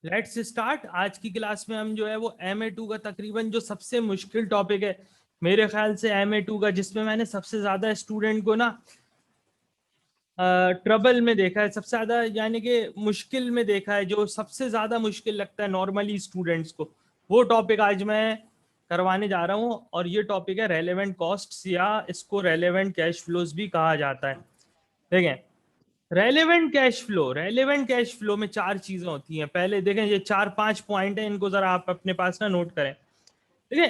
Let's start. आज की class में हम जो है वो MA2 का तकरीबन जो सबसे मुश्किल टॉपिक है मेरे ख्याल से MA2 का, जिसमें मैंने सबसे ज्यादा स्टूडेंट को ना ट्रबल में देखा है, सबसे ज्यादा यानी कि मुश्किल में देखा है, जो सबसे ज्यादा मुश्किल लगता है नॉर्मली स्टूडेंट्स को, वो टॉपिक आज मैं करवाने जा रहा हूँ। और ये टॉपिक है रेलेवेंट कॉस्ट्स, या इसको रेलेवेंट कैश फ्लोज भी कहा जाता है। देखें, रेलेवेंट कैश फ्लो में चार चीजें होती हैं। पहले देखें, ये 4-5 पॉइंट है, इनको जरा आप अपने पास ना नोट करें। देखिए,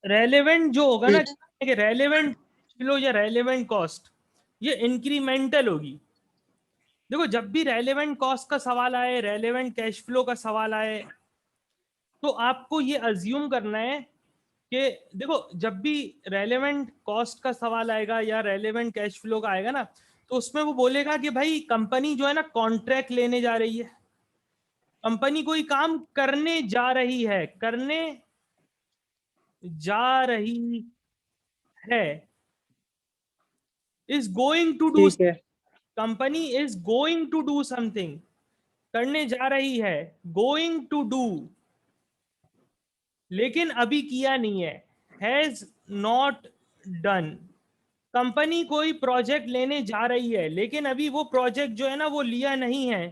रेलेवेंट जो होगा ना, ठीक कि रेलेवेंट फ्लो या रेलेवेंट कॉस्ट, ये इंक्रीमेंटल होगी। देखो, जब भी रेलेवेंट कॉस्ट का सवाल आए, रेलेवेंट कैश फ्लो का सवाल आए, तो आपको ये अज्यूम करना है कि देखो, जब भी रेलेवेंट कॉस्ट का सवाल आएगा या रेलेवेंट कैश फ्लो का आएगा ना, तो उसमें वो बोलेगा कि भाई कंपनी जो है ना कॉन्ट्रैक्ट लेने जा रही है, कंपनी कोई काम करने जा रही है, करने जा रही है, इज गोइंग टू डू, ठीक है। Company is going to do something, करने जा रही है, गोइंग टू डू, लेकिन अभी किया नहीं है, हैज नॉट डन। कंपनी कोई प्रोजेक्ट लेने जा रही है, लेकिन अभी वो प्रोजेक्ट जो है ना वो लिया नहीं है।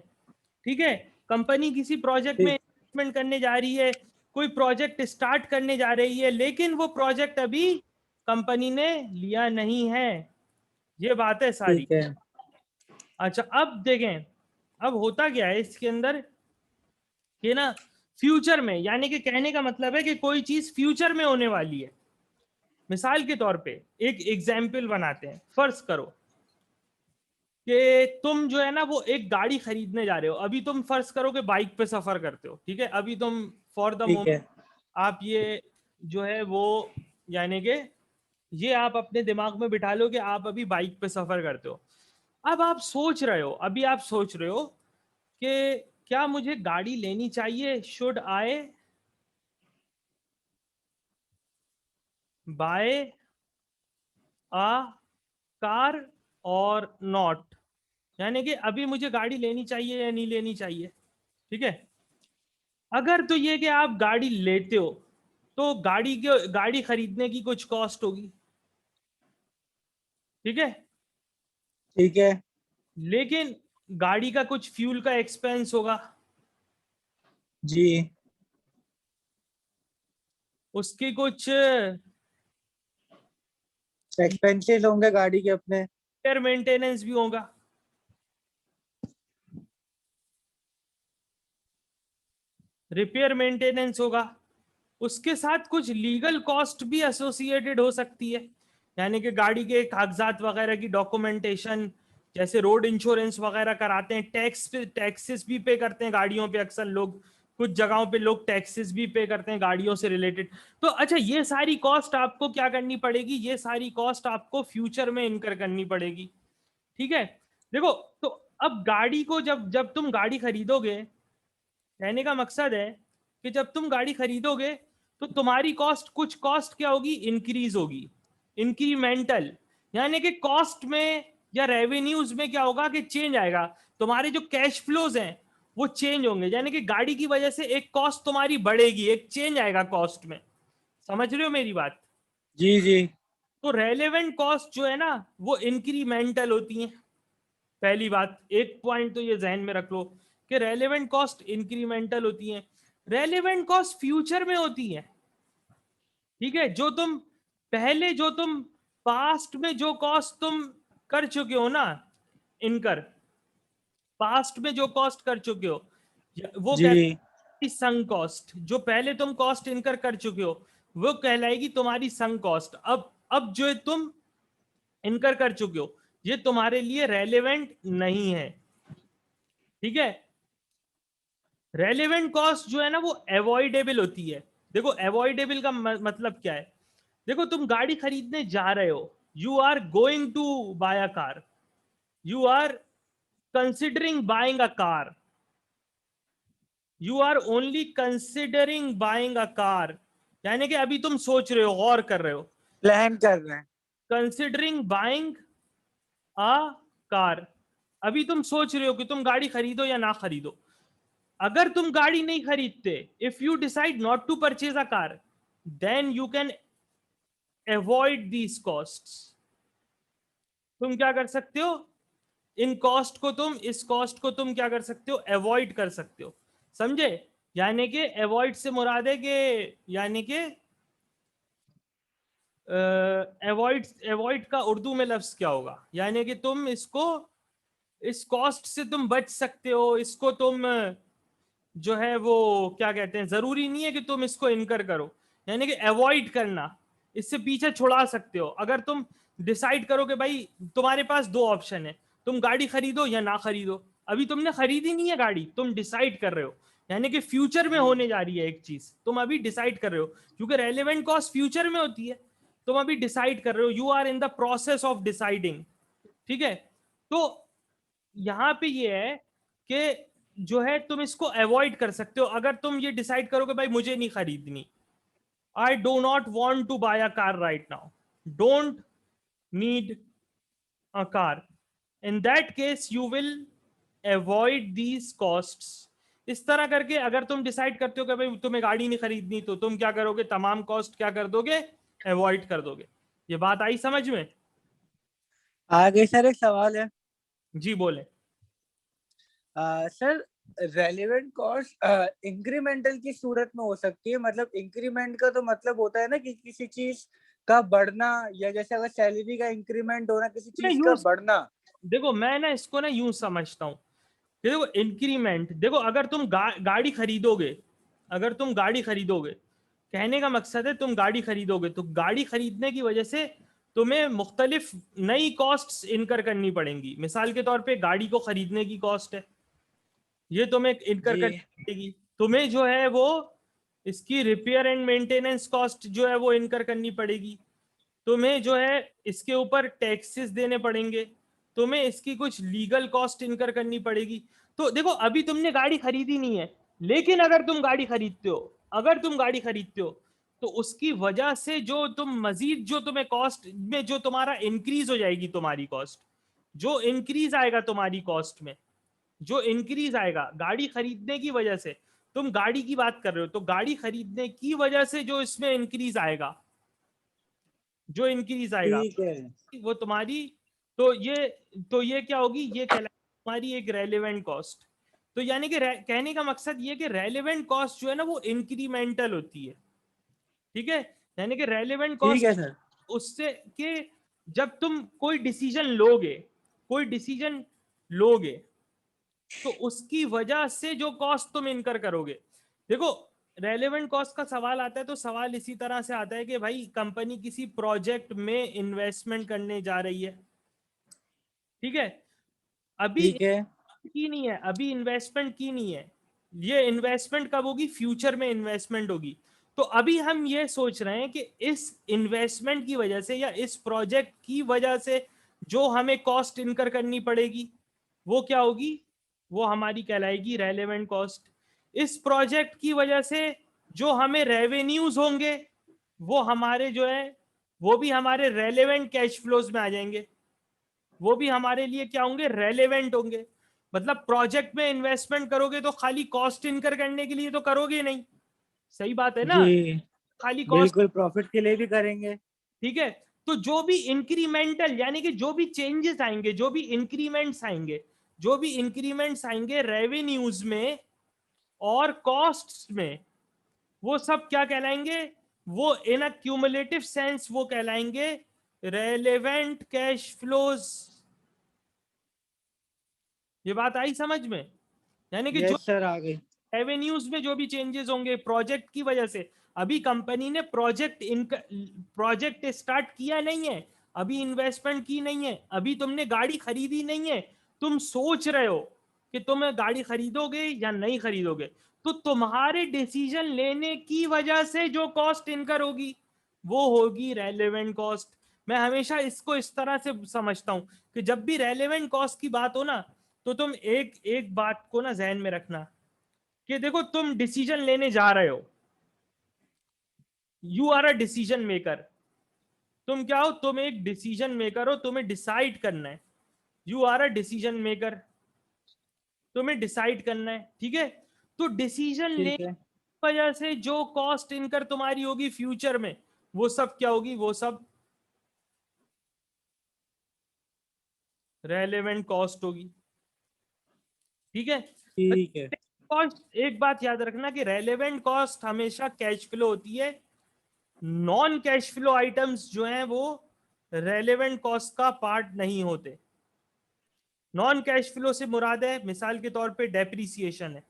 ठीक है, कंपनी किसी प्रोजेक्ट में ठीक इन्वेस्टमेंट करने जा रही है, कोई प्रोजेक्ट स्टार्ट करने जा रही है, लेकिन वो प्रोजेक्ट अभी कंपनी ने लिया नहीं है। ये बात है सारी। ठीक है। अच्छा, अब देखें, अब होता क्या है इसके अंदर कि ना, फ्यूचर में, यानी कि कहने का मतलब है कि कोई चीज फ्यूचर में होने वाली है। मिसाल के तौर पे एक एग्जाम्पल बनाते हैं। फर्ज करो कि तुम जो है ना वो एक गाड़ी खरीदने जा रहे हो। अभी तुम फर्ज करो कि बाइक पे सफर करते हो, ठीक है, अभी तुम फॉर द ठीक है। मोमेंट आप ये जो है वो, यानी कि ये आप अपने दिमाग में बिठा लो कि आप अभी बाइक पे सफर करते हो। अब आप सोच रहे हो, अभी आप सोच रहे हो कि क्या मुझे गाड़ी लेनी चाहिए, should I buy a car or not, यानी कि अभी मुझे गाड़ी लेनी चाहिए या नहीं लेनी चाहिए। ठीक है, अगर तो ये कि आप गाड़ी लेते हो, तो गाड़ी खरीदने की कुछ कॉस्ट होगी। ठीक है, ठीक है। लेकिन गाड़ी का कुछ फ्यूल का एक्सपेंस होगा, जी। उसके कुछ एक्सपेंसेस होंगे गाड़ी के अपने। रिपेयर मेंटेनेंस भी होगा, रिपेयर मेंटेनेंस होगा। उसके साथ कुछ लीगल कॉस्ट भी एसोसिएटेड हो सकती है, यानी कि गाड़ी के कागजात वगैरह की डॉक्यूमेंटेशन, जैसे रोड इंश्योरेंस वगैरह कराते हैं, टैक्सेस भी पे करते हैं गाड़ियों पे अक्सर लोग, कुछ जगहों पे लोग टैक्सेस भी पे करते हैं गाड़ियों से रिलेटेड। तो अच्छा, ये सारी कॉस्ट आपको क्या करनी पड़ेगी, ये सारी कॉस्ट आपको फ्यूचर में इनकर करनी पड़ेगी। ठीक है, देखो, तो अब गाड़ी को जब जब तुम गाड़ी खरीदोगे, कहने का मकसद है कि जब तुम गाड़ी खरीदोगे तो तुम्हारी कॉस्ट, कुछ कॉस्ट क्या होगी, इंक्रीज होगी, इंक्रीमेंटल, यानी कि कॉस्ट में या रेवेन्यूज में क्या होगा कि चेंज आएगा। तुम्हारे जो कैश फ्लोज हैं वो चेंज होंगे, यानी कि गाड़ी की वजह से एक कॉस्ट तुम्हारी बढ़ेगी, एक चेंज आएगा कॉस्ट में। समझ रहे हो मेरी बात? जी जी। तो रेलेवेंट कॉस्ट जो है ना वो इंक्रीमेंटल होती है। पहली बात, एक पॉइंट तो ये जहन में रख लो कि रेलेवेंट कॉस्ट इंक्रीमेंटल होती हैं, रेलेवेंट कॉस्ट फ्यूचर में होती है। ठीक है, जो तुम पहले, जो तुम पास्ट में जो कॉस्ट तुम कर चुके हो ना, इनकर, पास्ट में जो कॉस्ट कर चुके हो, वो जी। कहलाएगी संक कॉस्ट। जो पहले तुम कॉस्ट इनकर कर चुके हो वो कहलाएगी तुम्हारी संक कॉस्ट। अब जो तुम इनकर कर चुके हो ये तुम्हारे लिए रेलेवेंट नहीं है। ठीक है, रेलेवेंट कॉस्ट जो है ना वो अवॉइडेबल होती है। देखो, अवॉइडेबल का मतलब क्या है, देखो तुम गाड़ी खरीदने जा रहे हो, you are going to buy a car, you are considering buying a car, you are only considering buying a car, यानी कि अभी तुम सोच रहे हो, गौर कर रहे हो, प्लान कर रहे हैं। कंसिडरिंग बाइंग अ कार, अभी तुम सोच रहे हो कि तुम गाड़ी खरीदो या ना खरीदो। अगर तुम गाड़ी नहीं खरीदते, if you decide not to purchase a car, then you can avoid these costs. तुम क्या कर सकते हो, इन कॉस्ट को तुम, इस कॉस्ट को तुम क्या कर सकते हो, अवॉइड कर सकते हो। समझे? यानी कि अवॉइड से मुराद है कि, यानी कि अवॉइड, अवॉइड का उर्दू में लफ्ज क्या होगा, यानी कि तुम इसको, इस कॉस्ट से तुम बच सकते हो, इसको तुम जो है वो क्या कहते हैं, जरूरी नहीं है कि तुम इसको इनकर करो, यानी कि अवॉइड करना, इससे पीछे छुड़ा सकते हो। अगर तुम डिसाइड करो कि भाई तुम्हारे पास दो ऑप्शन है, तुम गाड़ी खरीदो या ना खरीदो, अभी तुमने खरीदी नहीं है गाड़ी, तुम डिसाइड कर रहे हो, यानी कि फ्यूचर में होने जा रही है एक चीज, तुम अभी डिसाइड कर रहे हो, क्योंकि रेलेवेंट कॉस्ट फ्यूचर में होती है, तुम अभी डिसाइड कर रहे हो, you are in the process of deciding. ठीक है? तो यहां पे ये है कि जो है तुम इसको अवॉइड कर सकते हो, अगर तुम ये डिसाइड करो कि भाई मुझे नहीं खरीदनी, I do not want to buy a car right now, don't need a car, in that case you will avoid these costs. इस तरह करके अगर तुम डिसाइड करते हो कि भाई तुम्हें गाड़ी नहीं खरीदनी, तो तुम क्या करोगे, तमाम कॉस्ट क्या कर दोगे, अवॉइड कर दोगे। ये बात आई समझ में? आगे सर एक सवाल है। जी बोले। सर, रेलेवेंट कॉस्ट इंक्रीमेंटल की सूरत में हो सकती है, मतलब इंक्रीमेंट का तो मतलब होता है ना कि किसी चीज का बढ़ना, या जैसे अगर सैलरी का इंक्रीमेंट होना, किसी मैं चीज का यूं, बढ़ना। देखो मैं ना इसको ना यूं समझता हूँ, देखो इंक्रीमेंट, देखो अगर तुम गाड़ी खरीदोगे, अगर तुम गाड़ी खरीदोगे, कहने का मकसद है तुम गाड़ी खरीदोगे, तो गाड़ी खरीदने की वजह से तुम्हें मुख्तलिफ नई कॉस्ट्स इनकर करनी पड़ेंगी। मिसाल के तौर पे गाड़ी को खरीदने की कॉस्ट है, ये तुम्हें इनकर जी करनी पड़ेगी। तुम्हें जो है वो इसकी रिपेयर एंड मेंटेनेंस कॉस्ट जो है वो इनकर करनी पड़ेगी। तुम्हें जो है इसके ऊपर टैक्सेस देने पड़ेंगे, तुम्हें इसकी कुछ लीगल कॉस्ट इनकर करनी पड़ेगी। तो देखो अभी तुमने गाड़ी खरीदी नहीं है, लेकिन अगर तुम गाड़ी खरीदते हो, अगर तुम गाड़ी खरीदते हो, तो उसकी वजह से जो तुम मजीद जो तुम्हें कॉस्ट में जो तुम्हारा इंक्रीज हो जाएगी, तुम्हारी कॉस्ट जो इंक्रीज आएगा, तुम्हारी कॉस्ट में जो इंक्रीज आएगा गाड़ी खरीदने की वजह से, तुम गाड़ी की बात कर रहे हो, तो गाड़ी खरीदने की वजह से जो इसमें इंक्रीज आएगा, जो इंक्रीज आएगा ठीक है। वो तुम्हारी, तो ये क्या होगी, ये कहलाएगी तुम्हारी एक रेलेवेंट कॉस्ट। तो यानी कि कहने का मकसद ये कि रेलेवेंट कॉस्ट जो है ना वो इंक्रीमेंटल होती है। ठीक है? यानी कि रेलेवेंट ठीक कॉस्ट है सर। उससे कि जब तुम कोई डिसीजन लोगे, कोई डिसीजन लोगे, तो उसकी वजह से जो कॉस्ट तुम इनकर करोगे, देखो रेलेवेंट कॉस्ट का सवाल आता है तो सवाल इसी तरह से आता है कि भाई कंपनी किसी प्रोजेक्ट में इन्वेस्टमेंट करने जा रही है, ठीक है, अभी ठीक है। की नहीं है, अभी इन्वेस्टमेंट की नहीं है, ये इन्वेस्टमेंट कब होगी, फ्यूचर में इन्वेस्टमेंट होगी। तो अभी हम ये सोच रहे हैं कि इस इन्वेस्टमेंट की वजह से या इस प्रोजेक्ट की वजह से जो हमें कॉस्ट इनकर करनी पड़ेगी वो क्या होगी, वो हमारी कहलाएगी रेलेवेंट कॉस्ट। इस प्रोजेक्ट की वजह से जो हमें रेवेन्यूज होंगे वो हमारे जो है वो भी हमारे रेलेवेंट कैश फ्लोज में आ जाएंगे, वो भी हमारे लिए क्या होंगे, रेलेवेंट होंगे। मतलब प्रोजेक्ट में इन्वेस्टमेंट करोगे तो खाली कॉस्ट इनकर करने के लिए तो करोगे नहीं, सही बात है ना, जी खाली कॉस्ट। बिल्कुल, प्रॉफिट के लिए भी करेंगे। ठीक है? तो जो भी इंक्रीमेंटल यानी कि जो भी चेंजेस आएंगे, जो भी इंक्रीमेंट्स आएंगे, जो भी इंक्रीमेंट्स आएंगे रेवेन्यूज में और कॉस्ट्स में, वो सब क्या कहलाएंगे, वो इन अ क्यूमुलेटिव सेंस वो कहलाएंगे रेलेवेंट कैश फ्लोज। ये बात आई समझ में? यानी कि जो यस सर, आ गई। रेवेन्यूज में जो भी चेंजेस होंगे प्रोजेक्ट की वजह से, अभी कंपनी ने प्रोजेक्ट स्टार्ट किया नहीं है, अभी इन्वेस्टमेंट की नहीं है, अभी तुमने गाड़ी खरीदी नहीं है, तुम सोच रहे हो कि तुम गाड़ी खरीदोगे या नहीं खरीदोगे, तो तुम्हारे डिसीजन लेने की वजह से जो कॉस्ट इनकर होगी वो होगी रेलेवेंट कॉस्ट। मैं हमेशा इसको इस तरह से समझता हूं कि जब भी रेलेवेंट कॉस्ट की बात हो ना, तो तुम एक एक बात को ना जहन में रखना कि देखो तुम डिसीजन लेने जा रहे हो, you are a decision maker. तुम क्या हो, तुम एक डिसीजन मेकर हो, तुम्हें डिसाइड करना है, you are a decision maker, तुम्हें डिसाइड करना है। ठीक है? तो डिसीजन ले ठीक है। वजह से जो कॉस्ट इनकर तुम्हारी होगी फ्यूचर में, वो सब क्या होगी, वो सब रेलेवेंट कॉस्ट होगी। ठीक है। ठीक है। कॉस्ट, एक बात याद रखना कि रेलेवेंट कॉस्ट हमेशा कैश फ्लो होती है, नॉन कैश फ्लो आइटम्स जो हैं वो रेलेवेंट कॉस्ट का पार्ट नहीं होते। नॉन कैश फ्लो से मुराद है, मिसाल के तौर पे डेप्रिसिएशन है,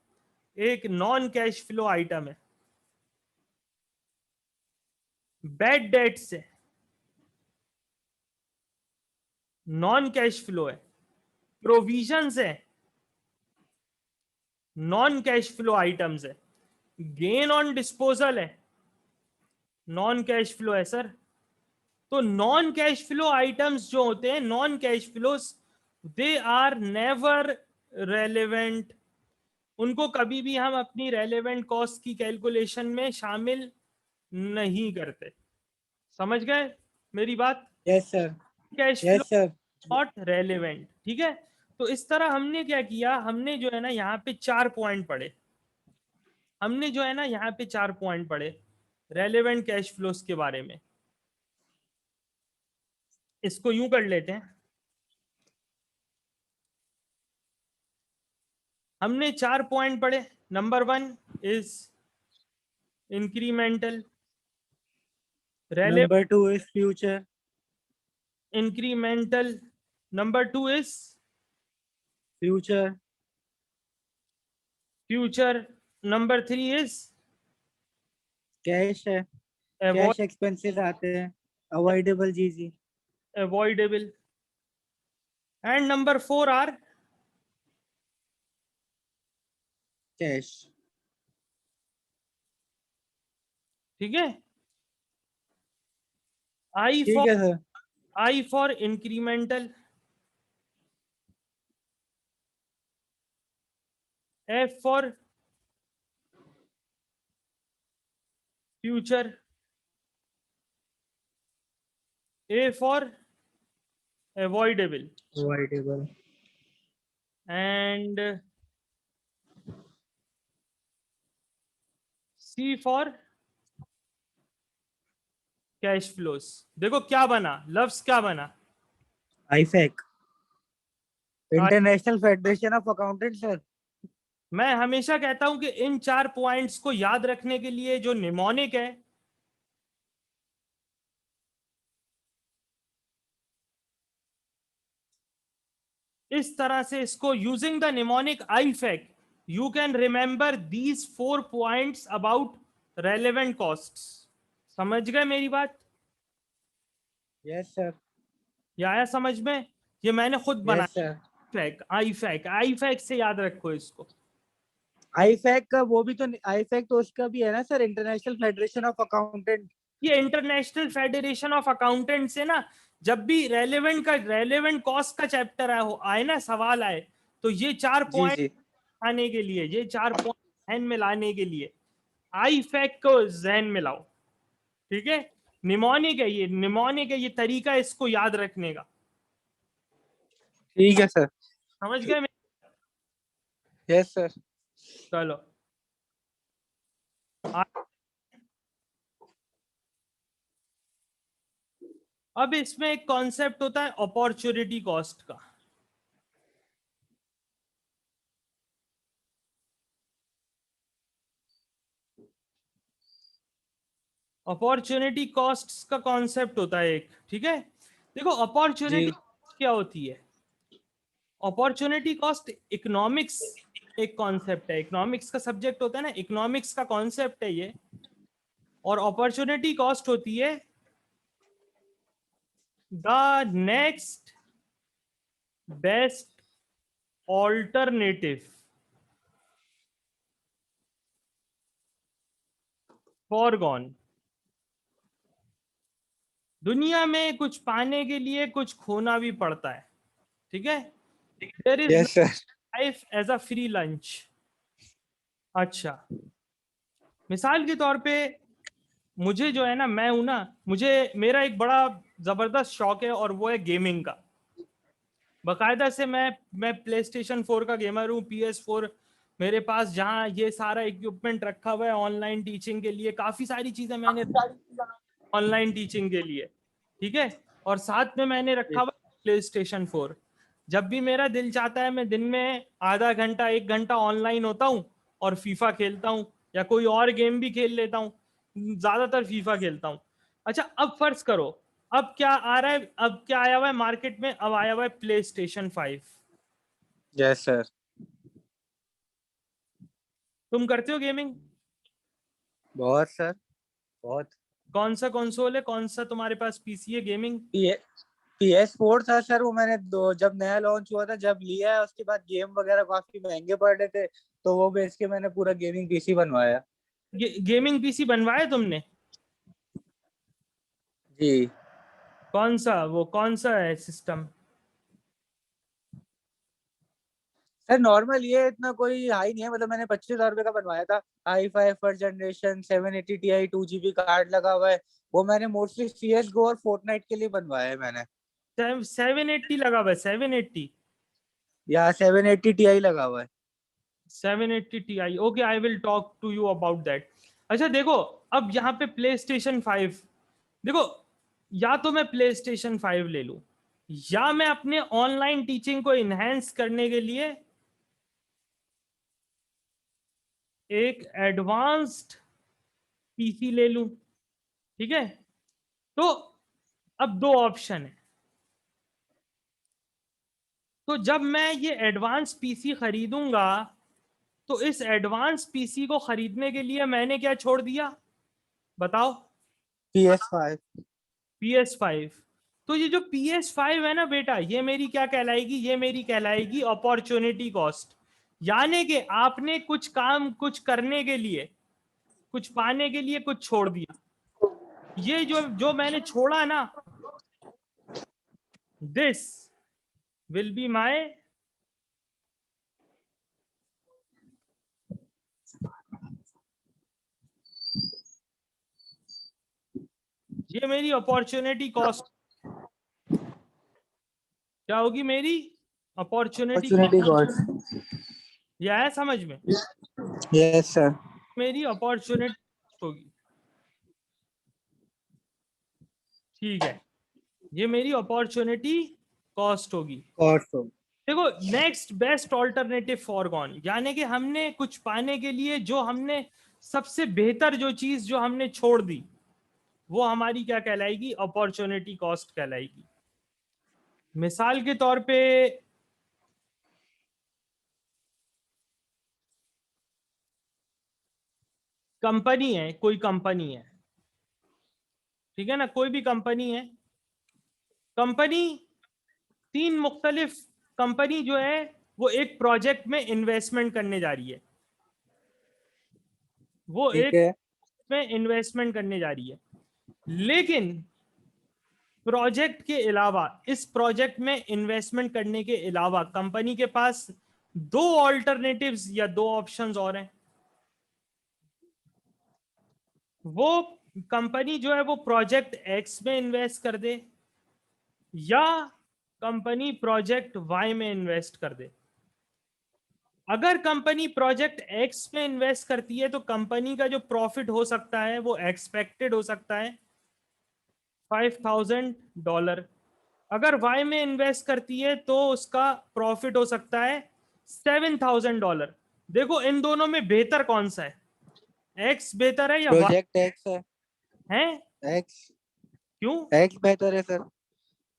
एक नॉन कैश फ्लो आइटम है। बैड डेट्स है, नॉन कैश फ्लो है। प्रोविजंस है, नॉन कैश फ्लो आइटम्स है। गेन ऑन डिस्पोजल है, नॉन कैश फ्लो है सर। तो नॉन कैश फ्लो आइटम्स जो होते हैं, non cash flows, they are never relevant. उनको कभी भी हम अपनी रेलेवेंट कॉस्ट की कैलकुलेशन में शामिल नहीं करते। समझ गए मेरी बात? Yes sir. Cash flow yes sir. Not relevant. ठीक है। तो इस तरह हमने क्या किया, हमने जो है ना यहाँ पे 4 पॉइंट पढ़े। हमने जो है ना यहाँ पे 4 पॉइंट पढ़े रेलेवेंट कैश फ्लोस के बारे में। इसको यूं कर लेते हैं, हमने 4 पॉइंट पढ़े। Number 1 is incremental relevant, number 2 is future. Incremental. Number 2 is future. Future. Number 3 is cash है। कैश एक्सपेंसेस आते हैं, अवॉइडेबल जीजी। Avoidable. And number 4 are cash. ठीक है। आई ठीक फॉर, है sir. I for incremental, F for future, A for avoidable, avoidable. And C for cash flows. देखो क्या बना, लफ्ज क्या बना, IFAC, International Federation of Accountant sir. मैं हमेशा कहता हूं कि इन 4 पॉइंट्स को याद रखने के लिए जो निमोनिक है, इस तरह से इसको using the mnemonic IFAC you can remember these 4 points about relevant costs. समझ गए मेरी बात? Yes sir. ये आया समझ में? ये मैंने खुद यस बनाया। सर। फैक, आई फैक, आई फैक से याद रखो इसको। आईफैक का वो भी तो, आईफैक तो उसका भी है ना sir, international Federation of accountant. ये इंटरनेशनल फेडरेशन ऑफ अकाउंटेंट से ना, जब भी रेलेवेंट कॉस्ट का चैप्टर आए ना, सवाल आए, तो ये 4 जी पॉइंट जी। आने के लिए, ये 4 पॉइंट जहन में लाने के लिए आई फैक को जहन में लाओ। ठीक है। निमोनिक है ये, निमोनिक है ये तरीका इसको याद रखने का। ठीक है सर। समझ गए? Yes sir. चलो आ- अब इसमें एक कॉन्सेप्ट होता है अपॉर्चुनिटी कॉस्ट का। अपॉर्चुनिटी कॉस्ट का कॉन्सेप्ट होता है एक। ठीक है। देखो अपॉर्चुनिटी जी क्या होती है, अपॉर्चुनिटी कॉस्ट इकोनॉमिक्स एक कॉन्सेप्ट है, इकोनॉमिक्स का सब्जेक्ट होता है ना, इकोनॉमिक्स का कॉन्सेप्ट है ये। और अपॉर्चुनिटी कॉस्ट होती है the next best alternative foregone. दुनिया में कुछ पाने के लिए कुछ खोना भी पड़ता है। ठीक है। There is yes sir. Life as a free lunch. अच्छा, मिसाल के तौर पे मुझे जो है ना, मैं हूं ना, मुझे मेरा एक बड़ा जबरदस्त शौक है और वो है गेमिंग का। बकायदा से मैं प्ले स्टेशन 4 का गेमर हूँ, PS4 मेरे पास जहाँ ये सारा इक्विपमेंट रखा हुआ है ऑनलाइन टीचिंग के लिए, काफी सारी चीजें मैंने ऑनलाइन टीचिंग के लिए, ठीक है। और साथ में मैंने रखा हुआ प्ले स्टेशन 4। जब भी मेरा दिल चाहता है मैं दिन में आधा घंटा 1 घंटा ऑनलाइन होता हूँ और फीफा खेलता हूँ, या कोई और गेम भी खेल लेता हूँ, ज्यादातर फीफा खेलता हूँ। अच्छा, अब फर्ज करो, अब क्या आ रहा है, अब क्या आया हुआ है मार्केट में, अब आया हुआ है प्ले स्टेशन 5। Yes sir. तुम करते हो गेमिंग? बहुत सर, बहुत। कौन सा कंसोल है, कौन सा तुम्हारे पास पीसी है गेमिंग? PS4 था सर, वो मैंने जब नया लॉन्च हुआ था जब लिया है, उसके बाद गेम वगैरह काफी महंगे पड़ रहे थे, तो वो बेच के मैंने पूरा गेमिंग पीसी बनवाया। गेमिंग पीसी बनवाया तुमने? जी कौन सा, वो कौन सा है सिस्टम? सर, नॉर्मल ये इतना कोई हाई नहीं है, मतलब मैंने 25,000 रुपये का बनवाया था। i5 first generation 780 Ti 2 GB card लगा हुआ है। वो मैंने मोस्टली CSGO और फोर्टनाइट के लिए बनवाया है मैंने। 780 लगा हुआ है, 780? यहाँ 780 Ti लगा हुआ है। 780 Ti, okay, I will talk to you about that. अच्छा देखो, अब यहाँ पे प्ले स्टेशन 5, देखो, या तो मैं प्ले स्टेशन 5 ले लूं, या मैं अपने ऑनलाइन टीचिंग को इनहेंस करने के लिए एक एडवांस्ड पीसी ले लूं, ठीक है। तो अब दो ऑप्शन है। तो जब मैं ये एडवांस पीसी खरीदूंगा, तो इस एडवांस पीसी को खरीदने के लिए मैंने क्या छोड़ दिया, बताओ? PS5। PS5। तो ये जो PS5 है ना बेटा, ये मेरी क्या कहलाएगी, ये मेरी कहलाएगी अपॉर्चुनिटी कॉस्ट। यानी कि आपने कुछ काम कुछ करने के लिए, कुछ पाने के लिए कुछ छोड़ दिया। ये जो जो मैंने छोड़ा ना, दिस विल बी माई, ये मेरी अपॉर्चुनिटी कॉस्ट क्या होगी, मेरी अपॉर्चुनिटी अपॉर्चुनिटी कॉस्ट। कॉस्ट। यह है समझ में? Yes sir. मेरी अपॉर्चुनिटी होगी, ठीक है, ये मेरी अपॉर्चुनिटी कॉस्ट होगी। कॉस्ट। देखो, नेक्स्ट बेस्ट ऑल्टरनेटिव फॉरगॉन, यानी कि हमने कुछ पाने के लिए जो हमने सबसे बेहतर जो चीज जो हमने छोड़ दी, वो हमारी क्या कहलाएगी, अपॉर्चुनिटी कॉस्ट कहलाएगी। मिसाल के तौर पे, कंपनी है, कोई कंपनी है, ठीक है ना, कोई भी कंपनी है, कंपनी तीन मुख्तलिफ, कंपनी जो है वो एक प्रोजेक्ट में इन्वेस्टमेंट करने जा रही है, वो ठीक एक है। में इन्वेस्टमेंट करने जा रही है, लेकिन प्रोजेक्ट के अलावा, इस प्रोजेक्ट में इन्वेस्टमेंट करने के अलावा कंपनी के पास दो ऑल्टरनेटिव्स या दो ऑप्शंस और हैं। वो कंपनी जो है वो प्रोजेक्ट एक्स में इन्वेस्ट कर दे, या कंपनी प्रोजेक्ट वाई में इन्वेस्ट कर दे। अगर कंपनी प्रोजेक्ट एक्स में इन्वेस्ट करती है तो कंपनी का जो प्रॉफिट हो सकता है वो एक्सपेक्टेड हो सकता है $5,000। अगर वाई में इन्वेस्ट करती है तो उसका प्रॉफिट हो सकता है $7,000। देखो, इन दोनों में बेहतर कौन सा है, एक्स बेहतर है या वाई? प्रोजेक्ट एक्स है। है? एक्स। क्यों? एक्स बेहतर है सर,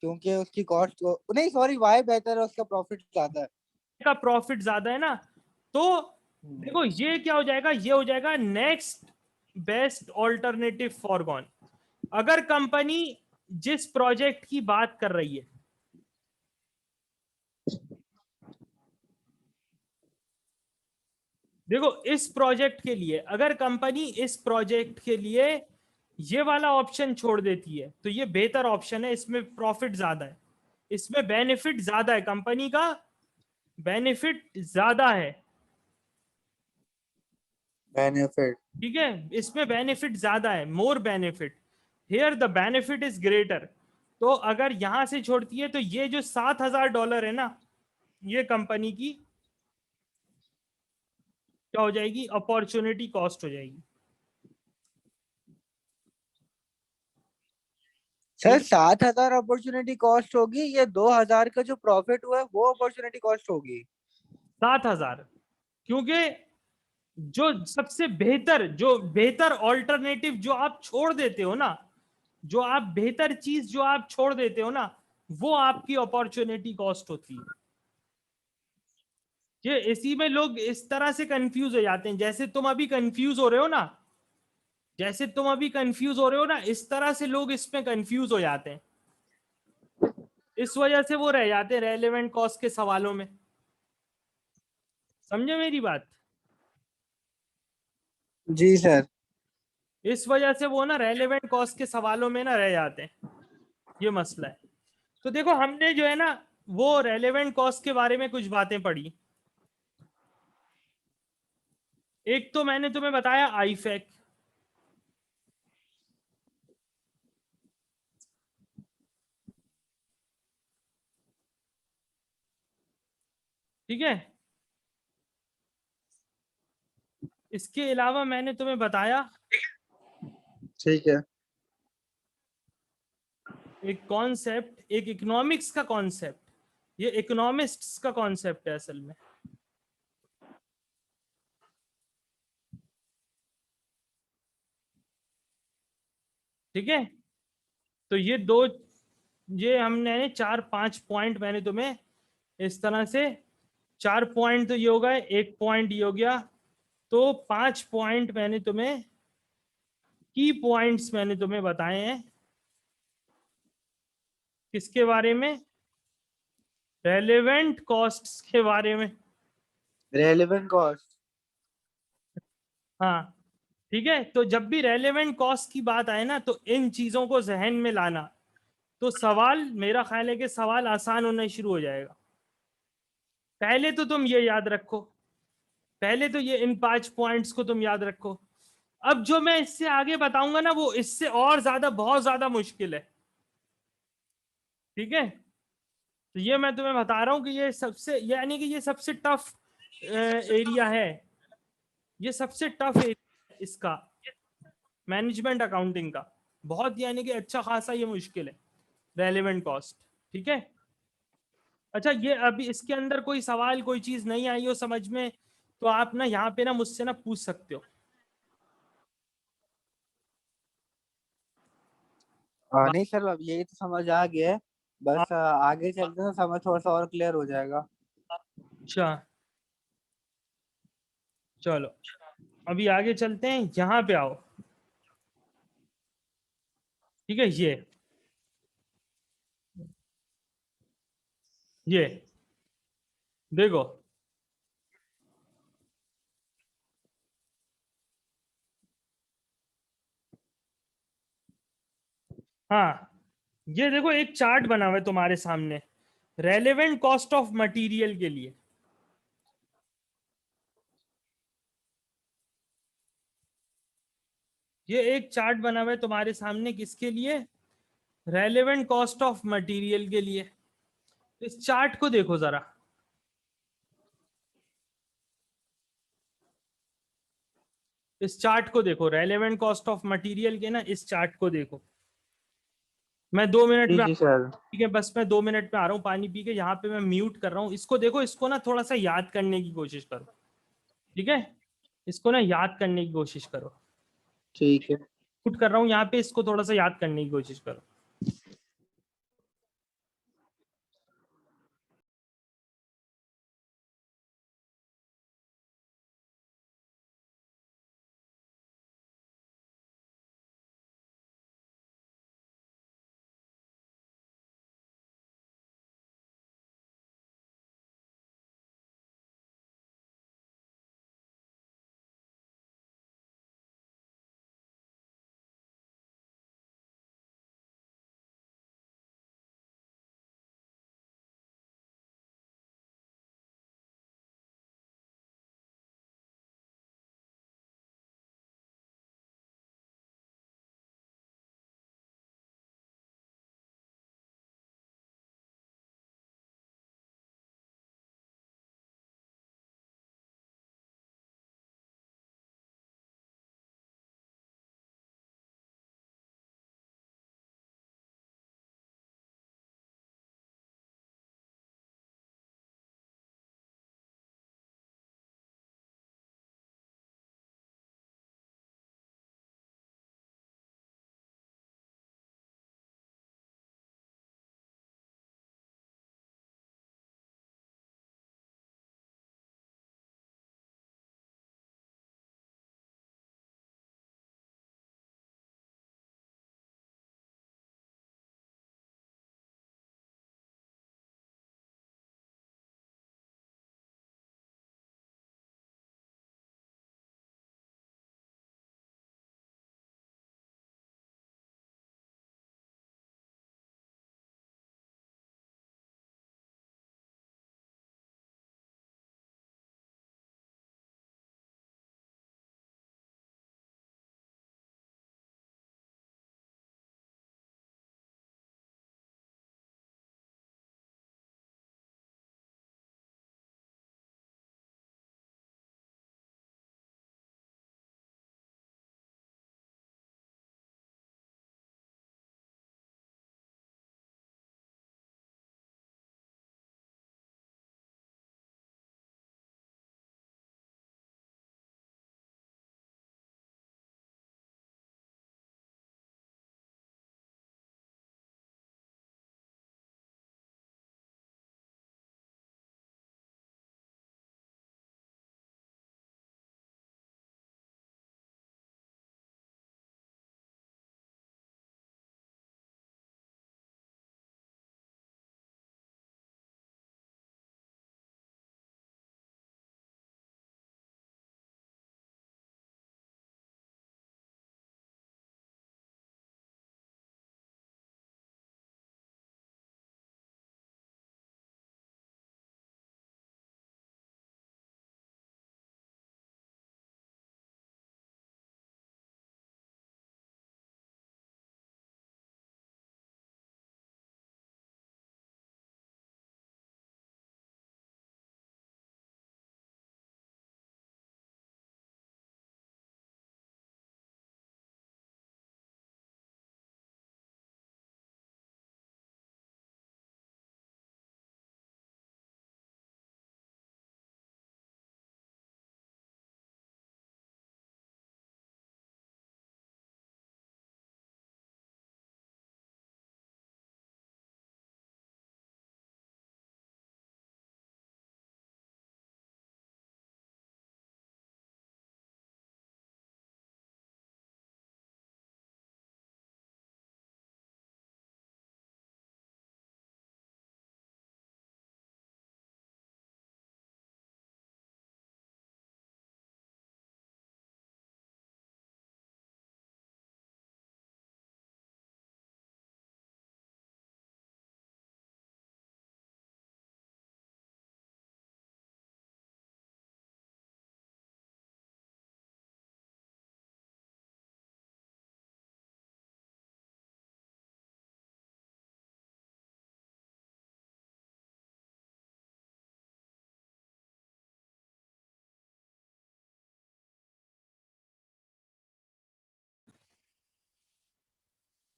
क्योंकि उसकी कॉस्ट, नहीं सॉरी, वाई बेहतर है, उसका प्रॉफिट ज्यादा है। का प्रॉफिट ज्यादा है ना। तो देखो, ये क्या हो जाएगा, ये हो जाएगा नेक्स्ट बेस्ट ऑल्टरनेटिव फॉरगॉन। अगर कंपनी जिस प्रोजेक्ट की बात कर रही है, देखो इस प्रोजेक्ट के लिए अगर कंपनी इस प्रोजेक्ट के लिए ये वाला ऑप्शन छोड़ देती है तो ये बेहतर ऑप्शन है, इसमें प्रॉफिट ज्यादा है, इसमें बेनिफिट ज्यादा है, कंपनी का बेनिफिट ज्यादा है, बेनिफिट। ठीक है, इसमें बेनिफिट ज्यादा है, मोर benefit, here the benefit is greater. तो अगर यहां से छोड़ती है तो ये जो $7,000 है ना, ये कंपनी की क्या हो जाएगी, अपॉर्चुनिटी कॉस्ट हो जाएगी। सर ठीक है, 7,000 अपॉर्चुनिटी कॉस्ट होगी, ये 2,000 का जो प्रॉफिट हुआ है वो अपॉर्चुनिटी कॉस्ट होगी। 7,000, क्योंकि जो बेहतर ऑल्टरनेटिव जो आप छोड़ देते हो ना, जो आप बेहतर चीज जो आप छोड़ देते हो ना, वो आपकी अपॉर्चुनिटी कॉस्ट होती है। ये इसी में लोग इस तरह से कंफ्यूज हो जाते हैं, जैसे तुम अभी कंफ्यूज हो रहे हो ना, जैसे तुम अभी कंफ्यूज हो रहे हो ना, इस तरह से लोग इसमें कंफ्यूज हो जाते हैं। इस वजह से वो रह जाते हैं रेलेवेंट कॉस्ट के सवालों में। समझे मेरी बात? जी सर। इस वजह से वो ना रेलेवेंट कॉस्ट के सवालों में ना रह जाते हैं, ये मसला है। तो देखो, हमने जो है ना वो रेलेवेंट कॉस्ट के बारे में कुछ बातें पढ़ी। एक तो मैंने तुम्हें बताया आईफैक, ठीक है। इसके अलावा मैंने तुम्हें बताया ठीक है। एक कॉन्सेप्ट, एक इकोनॉमिक्स का कॉन्सेप्ट, ये इकोनॉमिस्ट्स का कॉन्सेप्ट है असल में, ठीक है। तो ये हमने 4-5 पॉइंट मैंने तुम्हें इस तरह से, 4 पॉइंट तो ये हो गए, एक पॉइंट ये हो गया, तो 5 पॉइंट मैंने तुम्हें, की पॉइंट्स मैंने तुम्हें बताए हैं किसके बारे में, रेलेवेंट कॉस्ट्स के बारे में। Relevant cost. हाँ, ठीक है। तो जब भी रेलेवेंट कॉस्ट की बात आए ना, तो इन चीजों को जहन में लाना, तो सवाल, मेरा ख्याल है कि सवाल आसान होना शुरू हो जाएगा। पहले तो तुम ये याद रखो, पहले तो ये इन 5 पॉइंट्स को तुम याद रखो। अब जो मैं इससे आगे बताऊंगा ना, वो इससे और ज्यादा, बहुत ज्यादा मुश्किल है, ठीक है। तो ये मैं तुम्हें बता रहा हूं कि ये सबसे, यानी कि ये सबसे टफ एरिया है, ये सबसे टफ एरिया इसका, मैनेजमेंट अकाउंटिंग का। बहुत, यानी कि अच्छा खासा ये मुश्किल है, रेलेवेंट कॉस्ट, ठीक है। अच्छा, ये अभी इसके अंदर कोई सवाल, कोई चीज नहीं आई हो समझ में, तो आप ना यहाँ पे ना मुझसे ना पूछ सकते हो। नहीं सर, अब यही तो समझ आ गया है। बस आगे चलते हैं तो समझ थोड़ा सा और क्लियर हो जाएगा। अच्छा, चलो अभी आगे चलते हैं, यहाँ पे आओ, ठीक है। ये देखो, हाँ, ये देखो एक चार्ट बना हुआ है तुम्हारे सामने, रेलेवेंट कॉस्ट ऑफ मटेरियल के लिए। ये एक चार्ट बना हुआ है तुम्हारे सामने, किसके लिए, रेलेवेंट कॉस्ट ऑफ मटेरियल के लिए। इस चार्ट को देखो जरा, इस चार्ट को देखो, रेलेवेंट कॉस्ट ऑफ मटेरियल के ना इस चार्ट को देखो। मैं 2 मिनट जी में, जी सर। ठीक है, बस मैं 2 मिनट में आ रहा हूँ, पानी पी के। यहाँ पे मैं म्यूट कर रहा हूँ, इसको देखो, इसको ना थोड़ा सा याद करने की कोशिश करो, ठीक है। इसको ना याद करने की कोशिश करो, ठीक है। म्यूट कर रहा हूँ यहाँ पे, इसको थोड़ा सा याद करने की कोशिश करो।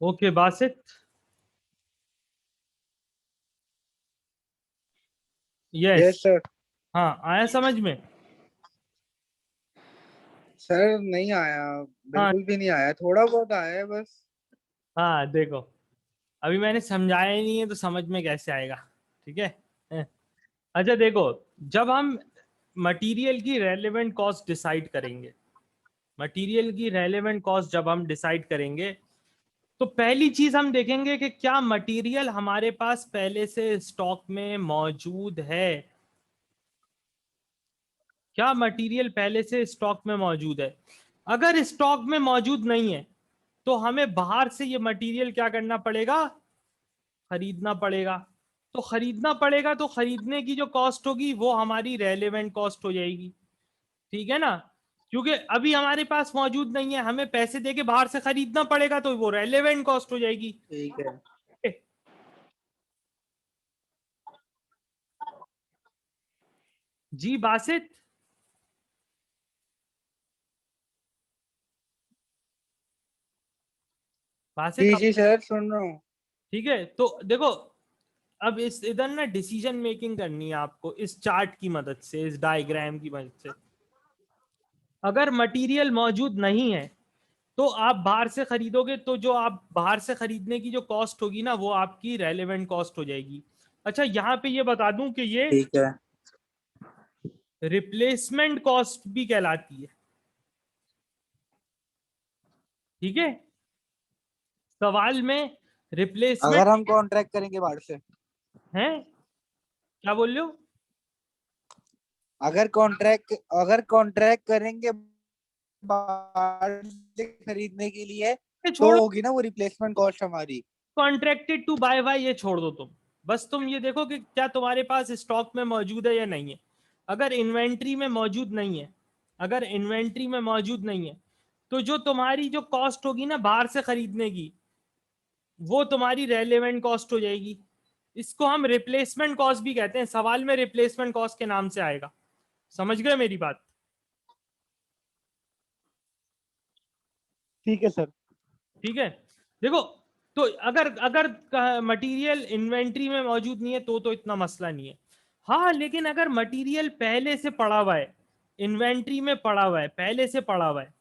Okay Basit, yes. Yes sir. हाँ आया समझ में? सर नहीं आया, हाँ बिल्कुल भी नहीं आया, थोड़ा बहुत आया है बस। हाँ देखो, अभी मैंने समझाया ही नहीं है तो समझ में कैसे आएगा? ठीक है। अच्छा देखो, जब हम मटेरियल की रेलेवेंट कॉस्ट डिसाइड करेंगे, मटेरियल की रेलेवेंट कॉस्ट जब हम डिसाइड करेंगे, तो पहली चीज हम देखेंगे कि क्या मटेरियल हमारे पास पहले से स्टॉक में मौजूद है। क्या मटेरियल पहले से स्टॉक में मौजूद है? अगर स्टॉक में मौजूद नहीं है तो हमें बाहर से ये मटेरियल क्या करना पड़ेगा? खरीदना पड़ेगा। तो खरीदना पड़ेगा तो खरीदने की जो कॉस्ट होगी वो हमारी रेलेवेंट कॉस्ट हो जाएगी। ठीक है ना? क्योंकि अभी हमारे पास मौजूद नहीं है, हमें पैसे देके बाहर से खरीदना पड़ेगा, तो वो रेलेवेंट कॉस्ट हो जाएगी। ठीक है। जी बासित, बासित जी आप, जी सर, सुन रहा हूँ। ठीक है। तो देखो, अब इस इधर ना डिसीजन मेकिंग करनी है आपको इस चार्ट की मदद से, इस डायग्राम की मदद से। अगर मटेरियल मौजूद नहीं है तो आप बाहर से खरीदोगे, तो जो आप बाहर से खरीदने की जो कॉस्ट होगी ना, वो आपकी रेलेवेंट कॉस्ट हो जाएगी। अच्छा यहाँ पे ये बता दूं कि ये ठीक है। रिप्लेसमेंट कॉस्ट भी कहलाती है। ठीक है, सवाल में रिप्लेसमेंट अगर हम कॉन्ट्रैक्ट करेंगे बाहर से, है, क्या बोल रहे हो? अगर कॉन्ट्रैक्ट करेंगे बाहर से खरीदने के लिए, ये तो छोड़, होगी ना वो रिप्लेसमेंट कॉस्ट हमारी। कॉन्ट्रैक्टेड टू बाय बाय ये छोड़ दो तुम। बस तुम ये देखो कि क्या तुम्हारे पास स्टॉक में मौजूद है या नहीं है। अगर इन्वेंट्री में मौजूद नहीं है, अगर इन्वेंट्री में मौजूद नहीं है, तो जो तुम्हारी जो कॉस्ट होगी ना बाहर से खरीदने की, वो तुम्हारी रेलेवेंट कॉस्ट हो जाएगी। इसको हम रिप्लेसमेंट कॉस्ट भी कहते हैं, सवाल में रिप्लेसमेंट कॉस्ट के नाम से आएगा। समझ गए मेरी बात? ठीक है सर। ठीक है। देखो, तो अगर अगर मटेरियल इन्वेंट्री में मौजूद नहीं है तो इतना मसला नहीं है। हाँ लेकिन अगर मटेरियल पहले से पड़ा हुआ है, इन्वेंट्री में पड़ा हुआ है, पहले से पड़ा हुआ है,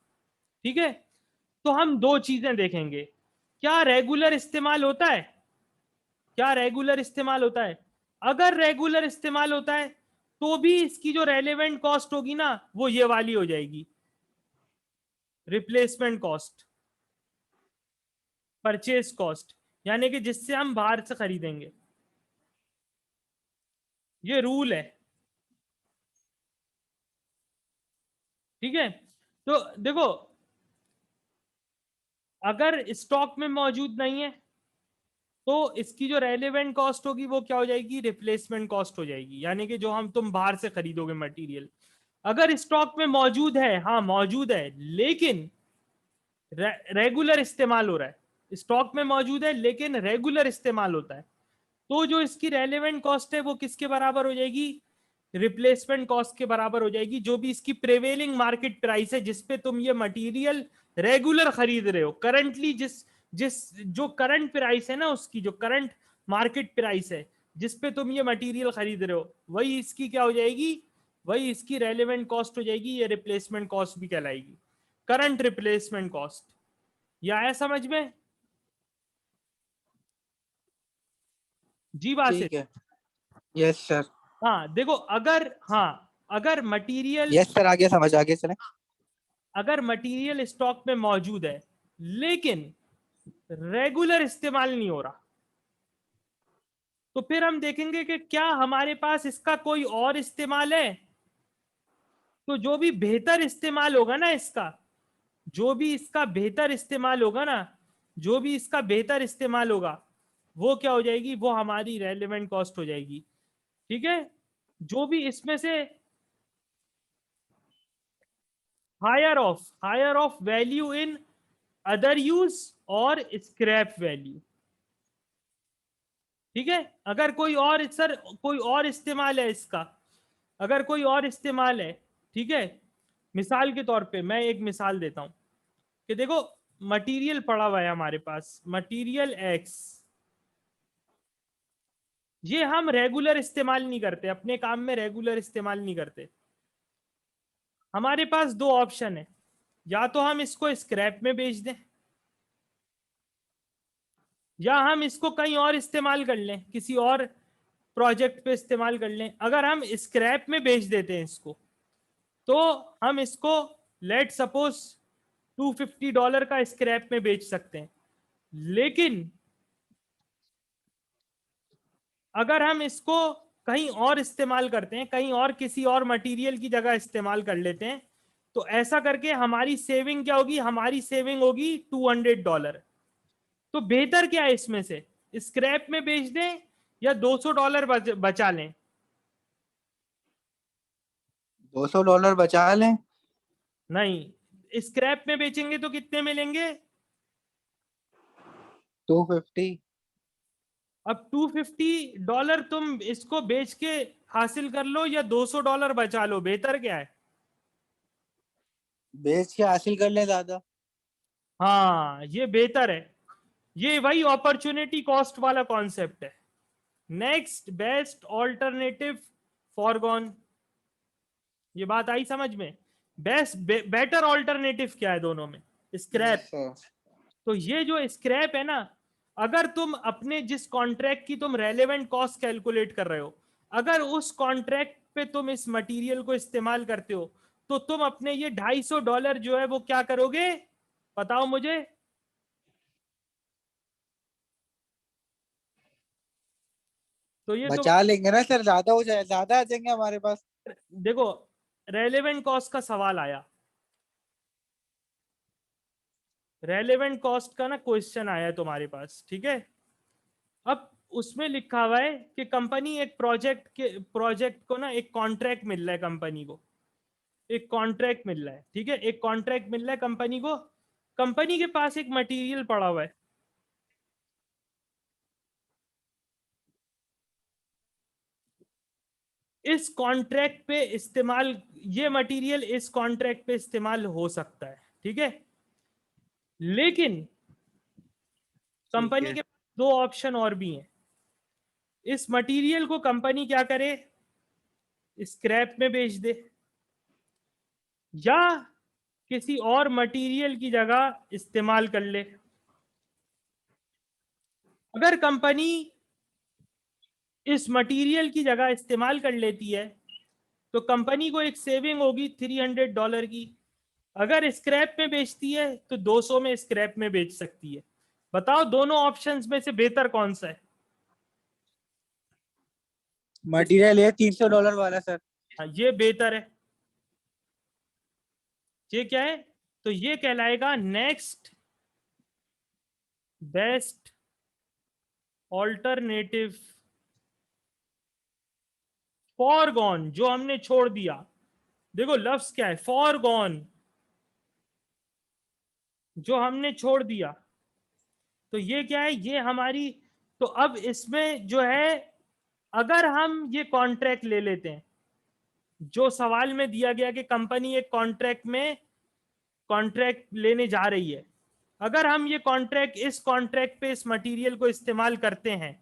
ठीक है, तो हम दो चीजें देखेंगे। क्या रेगुलर इस्तेमाल होता है? क्या रेगुलर इस्तेमाल होता है? अगर रेगुलर इस्तेमाल होता है तो भी इसकी जो रेलेवेंट कॉस्ट होगी ना, वो ये वाली हो जाएगी, रिप्लेसमेंट कॉस्ट, परचेज कॉस्ट, यानी कि जिससे हम बाहर से खरीदेंगे। ये रूल है। ठीक है, तो देखो, अगर स्टॉक में मौजूद नहीं है तो इसकी जो रेलेवेंट कॉस्ट होगी वो क्या हो जाएगी? रिप्लेसमेंट कॉस्ट हो जाएगी, यानी कि जो हम तुम बाहर से खरीदोगे मटेरियल। अगर स्टॉक में मौजूद है, हाँ मौजूद है, लेकिन रेगुलर इस्तेमाल हो रहा है, स्टॉक में मौजूद है लेकिन रेगुलर इस्तेमाल होता है, तो जो इसकी रेलेवेंट कॉस्ट है वो किसके बराबर हो जाएगी? रिप्लेसमेंट कॉस्ट के बराबर हो जाएगी। जो भी इसकी प्रेवेलिंग मार्केट प्राइस है जिसपे तुम ये मटेरियल रेगुलर खरीद रहे हो, करंटली जिस जिस जो करंट प्राइस है ना, उसकी जो करंट मार्केट प्राइस है जिसपे तुम ये मटेरियल खरीद रहे हो, वही इसकी क्या हो जाएगी? वही इसकी रेलेवेंट कॉस्ट हो जाएगी। ये रिप्लेसमेंट कॉस्ट भी कहलाएगी, करंट रिप्लेसमेंट कॉस्ट। ये आया समझ में? जी बात। ठीक है। Yes sir. हाँ देखो, अगर, हाँ अगर मटेरियल, यस सर, आगे समझ, आगे चलें। अगर मटेरियल स्टॉक में मौजूद है लेकिन रेगुलर इस्तेमाल नहीं हो रहा, तो फिर हम देखेंगे कि क्या हमारे पास इसका कोई और इस्तेमाल है। तो जो भी बेहतर इस्तेमाल होगा ना इसका, जो भी इसका बेहतर इस्तेमाल होगा ना, जो भी इसका बेहतर इस्तेमाल होगा, वो क्या हो जाएगी? वो हमारी रेलेवेंट कॉस्ट हो जाएगी। ठीक है, जो भी इसमें से higher of value in other use और स्क्रैप वैल्यू। ठीक है, अगर कोई और, सर कोई और इस्तेमाल है इसका, अगर कोई और इस्तेमाल है, ठीक है, मिसाल के तौर पे मैं एक मिसाल देता हूं कि देखो, मटेरियल पड़ा हुआ है हमारे पास, मटेरियल एक्स, ये हम रेगुलर इस्तेमाल नहीं करते, अपने काम में रेगुलर इस्तेमाल नहीं करते। हमारे पास दो ऑप्शन है, या तो हम इसको स्क्रैप में बेच दें, या हम इसको कहीं और इस्तेमाल कर लें, किसी और प्रोजेक्ट पे इस्तेमाल कर लें। अगर हम स्क्रैप में बेच देते हैं इसको, तो हम इसको लेट सपोज $250 का स्क्रैप में बेच सकते हैं। लेकिन अगर हम इसको कहीं और इस्तेमाल करते हैं, कहीं और किसी और मटेरियल की जगह इस्तेमाल कर लेते हैं, तो ऐसा करके हमारी सेविंग क्या होगी, हमारी सेविंग होगी $200। तो बेहतर क्या है इसमें से, स्क्रैप में बेच दें या $200 बचा लें? $200 बचा लें। नहीं, स्क्रैप में बेचेंगे तो कितने मिलेंगे? 250। अब $250 तुम इसको बेच के हासिल कर लो या $200 बचा लो, बेहतर क्या है? बेच के हासिल कर ले ज्यादा। हाँ, ये बेहतर है। ये वही अपॉर्चुनिटी कॉस्ट वाला कॉन्सेप्ट है। नेक्स्ट बेस्ट ऑल्टरनेटिव फॉरगॉन, ये बात आई समझ में? बेस्ट बेटर ऑल्टरनेटिव क्या है दोनों में? स्क्रैप। Yes sir. तो ये जो स्क्रैप है ना, अगर तुम अपने जिस कॉन्ट्रैक्ट की तुम रेलेवेंट कॉस्ट कैलकुलेट कर रहे हो, अगर उस कॉन्ट्रैक्ट पे तुम इस मटेरियल को इस्तेमाल करते हो, तो तुम अपने ये $250 जो है वो क्या करोगे, बताओ मुझे? तो ये तो बचा लेंगे ना सर, ज्यादा हो जाए, ज्यादा आ जाएंगे हमारे पास। देखो, रेलेवेंट कॉस्ट का सवाल आया, रेलेवेंट कॉस्ट का ना क्वेश्चन आया तुम्हारे पास, ठीक है? अब उसमें लिखा हुआ है कि कंपनी एक प्रोजेक्ट को ना एक कॉन्ट्रैक्ट मिल रहा है कंपनी को, एक कॉन्ट्रैक्ट मिल रहा है, ठीक है, एक कॉन्ट्रैक्ट मिल रहा है कंपनी को। कंपनी के पास एक मटेरियल पड़ा हुआ है, इस कॉन्ट्रैक्ट पे इस्तेमाल, ये मटेरियल इस कॉन्ट्रैक्ट पे इस्तेमाल हो सकता है, ठीक है? लेकिन ठीक कंपनी है। के पास दो ऑप्शन और भी हैं। इस मटेरियल को कंपनी क्या करे, स्क्रैप में बेच दे, या किसी और मटेरियल की जगह इस्तेमाल कर ले। अगर कंपनी इस मटेरियल की जगह इस्तेमाल कर लेती है, तो कंपनी को एक सेविंग होगी $300 की। अगर स्क्रैप में बेचती है तो 200 में स्क्रैप में बेच सकती है। बताओ दोनों ऑप्शंस में से बेहतर कौन सा है? मटेरियल है $300 वाला सर। हाँ, ये बेहतर है। ये क्या है? तो ये कहलाएगा नेक्स्ट बेस्ट ऑल्टरनेटिव फॉरगॉन, जो हमने छोड़ दिया। देखो लफ्ज क्या है, फॉरगॉन, जो हमने छोड़ दिया। तो ये क्या है, ये हमारी, तो अब इसमें जो है, अगर हम ये कॉन्ट्रैक्ट ले लेते हैं, जो सवाल में दिया गया कि कंपनी एक कॉन्ट्रैक्ट लेने जा रही है, अगर हम ये कॉन्ट्रैक्ट, इस कॉन्ट्रैक्ट पे इस मटेरियल को इस्तेमाल करते हैं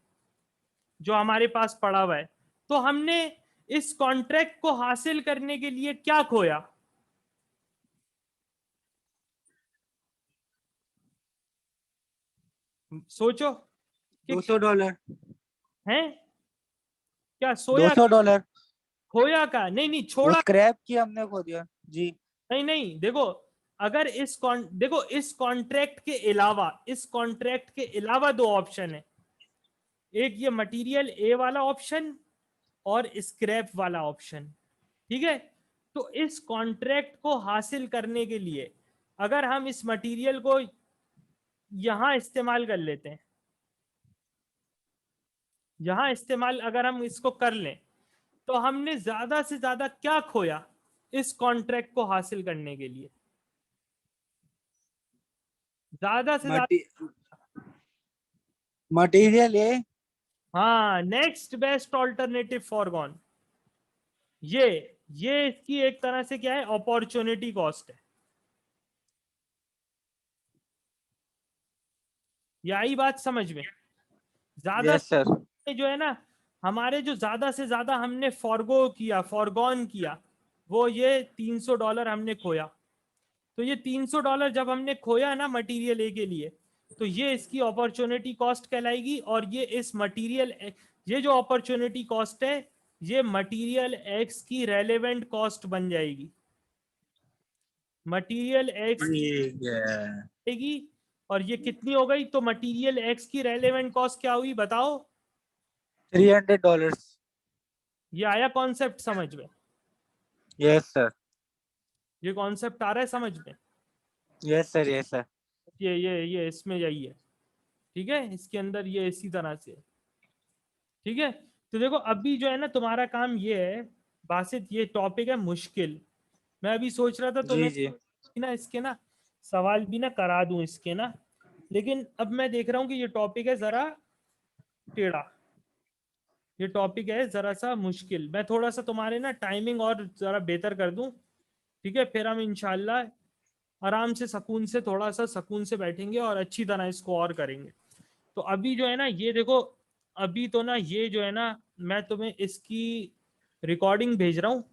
जो हमारे पास पड़ा हुआ है, तो हमने इस कॉन्ट्रैक्ट को हासिल करने के लिए क्या खोया? सोचो कि $200। है क्या दो सोया, सौ डॉलर खोया का नहीं, नहीं वो छोड़ा। स्क्रैप की हमने खो दिया जी। नहीं नहीं, देखो, अगर देखो इस कॉन्ट्रैक्ट के अलावा, इस कॉन्ट्रैक्ट के अलावा दो ऑप्शन है, एक ये मटेरियल ए वाला ऑप्शन और स्क्रैप वाला ऑप्शन, ठीक है? तो इस कॉन्ट्रैक्ट को हासिल करने के लिए अगर हम इस मटेरियल को यहां इस्तेमाल कर लेते हैं, यहां इस्तेमाल अगर हम इसको कर लें, तो हमने ज्यादा से ज्यादा क्या खोया इस कॉन्ट्रैक्ट को हासिल करने के लिए? ज्यादा से ज्यादा, मटेरियल है। हाँ, नेक्स्ट बेस्ट ऑल्टरनेटिव फॉरगॉन। ये ये इसकी एक तरह से क्या है, अपॉर्चुनिटी कॉस्ट है। ये आई बात समझ में? ज्यादा यस सर। जो है ना, हमारे जो ज्यादा से ज्यादा हमने फॉरगॉन किया, वो ये $300 हमने खोया। तो ये $300 जब हमने खोया ना मटेरियल ए के लिए, तो ये इसकी अपॉर्चुनिटी कॉस्ट कहलाएगी। और ये इस मटेरियल, ये जो अपॉर्चुनिटी कॉस्ट है, ये मटेरियल एक्स की रेलेवेंट कॉस्ट बन जाएगी। मटेरियल एक्स ठीक है। की, और ये कितनी हो गई? तो मटेरियल एक्स की रेलेवेंट कॉस्ट क्या हुई बताओ? $300। ये आया कॉन्सेप्ट समझ में? Yes sir. ये कॉन्सेप्ट आ रहा है समझ में? Yes sir. Yes sir. ये इसमें यही है, ठीक है, इसके अंदर ये इसी तरह से है, ठीक है। तो देखो अभी जो है ना तुम्हारा काम ये है बासित, ये टॉपिक है मुश्किल। मैं अभी सोच रहा था जी तुम्हें जी। ना इसके ना सवाल भी ना करा दूं इसके ना, लेकिन अब मैं देख रहा हूँ कि ये टॉपिक है जरा टेढ़ा, ये टॉपिक है जरा सा मुश्किल। मैं थोड़ा सा तुम्हारे ना टाइमिंग और जरा बेहतर कर दूं, ठीक है, फिर हम इंशाल्लाह आराम से सुकून से, थोड़ा सा सुकून से बैठेंगे और अच्छी तरह इसको और करेंगे। तो अभी जो है ना ये देखो, अभी तो ना ये जो है ना, मैं तुम्हें इसकी रिकॉर्डिंग भेज रहा हूँ।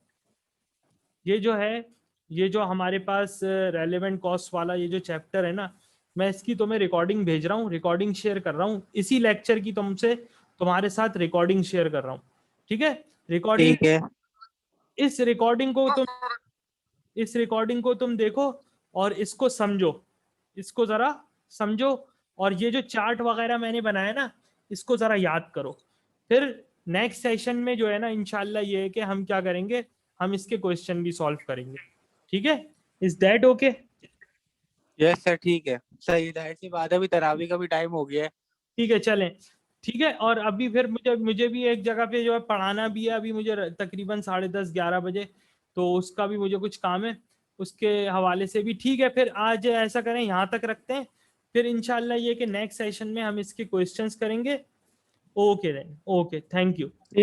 ये जो है, ये जो हमारे पास रेलेवेंट कॉस्ट वाला ये जो चैप्टर है ना, मैं इसकी तुम्हें रिकॉर्डिंग भेज रहा हूँ, रिकॉर्डिंग शेयर कर रहा हूँ इसी लेक्चर की, तुमसे तुम्हारे साथ रिकॉर्डिंग शेयर कर रहा हूँ, ठीक है। रिकॉर्डिंग, ठीक है। इस रिकॉर्डिंग को तुम, इस रिकॉर्डिंग को तुम देखो और इसको समझो, इसको जरा समझो। और ये जो चार्ट वगैरह मैंने बनाया ना, इसको जरा याद करो। फिर नेक्स्ट सेशन में जो है ना इंशाल्लाह ये है कि हम क्या करेंगे, हम इसके क्वेश्चन भी सॉल्व करेंगे, ठीक है। Is that okay? Yes sir ठीक है। सही, जाहिर सी बात है, अभी तरावी का भी टाइम हो गया है। ठीक है चलें, ठीक है। और अभी फिर मुझे मुझे भी एक जगह पे जो है पढ़ाना भी है अभी मुझे, तकरीबन 10:30-11 बजे, तो उसका भी मुझे कुछ काम है, उसके हवाले से भी। ठीक है, फिर आज ऐसा करें, यहाँ तक रखते हैं। फिर इंशाल्लाह ये कि नेक्स्ट सेशन में हम इसके क्वेश्चंस करेंगे। Okay then, okay, thank you. ठीक।